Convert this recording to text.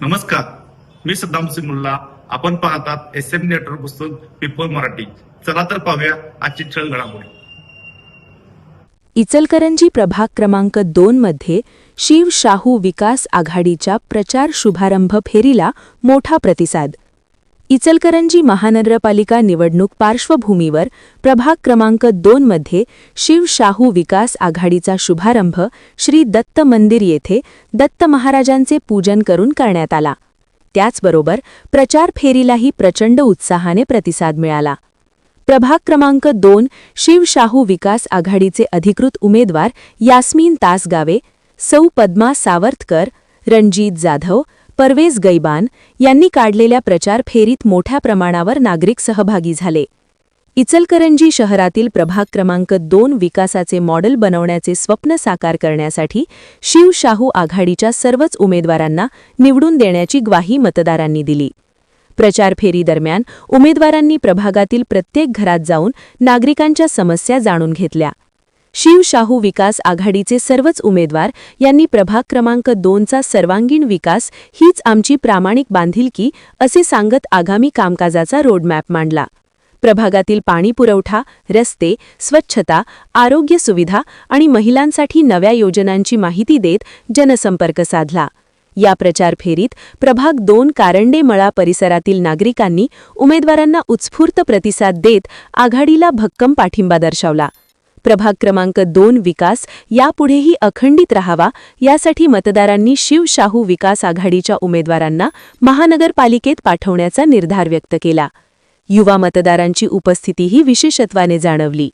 नमस्कार, मी सद्दाम सिंगुल्ला. आपण पाहतात SM नेटवर्क पुस्तक पीपल मराठी. चला तर पाहूया आजची ठळक घडामोडी. इचलकरंजी प्रभाग क्रमांक 2 मध्ये शिव शाहू विकास आघाडीच्या प्रचार शुभारंभ फेरीला मोठा प्रतिसाद. इचलकरंजी महानगरपालिका निवडणूक पार्श्वभूमीवर प्रभाग क्रमांक 2 मध्ये शिव शाहू विकास आघाडीचा शुभारंभ श्री दत्त मंदिर येथे दत्त महाराजांचे पूजन करून करण्यात आला. त्याचबरोबर प्रचार फेरीलाही प्रचंड उत्साहाने प्रतिसाद मिळाला. प्रभाग क्रमांक 2 शिव शाहू विकास आघाडीचे अधिकृत उमेदवार यास्मीन तासगावे, सौ पद्मा सावरतकर, रणजित जाधव, परवेज गैबान यांनी काढलेल्या प्रचार फेरीत मोठ्या प्रमाणावर नागरिक सहभागी झाले. इचलकरंजी शहरातील प्रभाग क्रमांक 2 विकासाचे मॉडेल बनवण्याचे स्वप्न साकार करण्यासाठी शिव शाहू आघाडीच्या सर्वच उमेदवारांना निवडून देण्याची ग्वाही मतदारांनी दिली. प्रचार फेरी दरम्यान उमेदवारांनी प्रभागातील प्रत्येक घरात जाऊन नागरिकांच्या समस्या जाणून घेतल्या. शिव शाहू विकास आघाडीचे सर्वच उमेदवार यांनी प्रभाग क्रमांक 2चा सर्वांगीण विकास हीच आमची प्रामाणिक बांधिलकी असे सांगत आगामी कामकाजाचा रोडमॅप मांडला. प्रभागातील पाणी पुरवठा, रस्ते, स्वच्छता, आरोग्य सुविधा आणि महिलांसाठी नव्या योजनांची माहिती देत जनसंपर्क साधला. या प्रचार फेरीत प्रभाग 2 कारंडे मळा परिसरातील नागरिकांनी उमेदवारांना उत्स्फूर्त प्रतिसाद देत आघाडीला भक्कम पाठिंबा दर्शवला. प्रभाग क्रमांक 2 विकास यापुढेही अखंडित राहावा यासाठी मतदारांनी शिव शाहू विकास आघाडीच्या उमेदवारांना महानगरपालिकेत पाठवण्याचा निर्धार व्यक्त केला. युवा मतदारांची उपस्थितीही विशेषत्वाने जाणवली.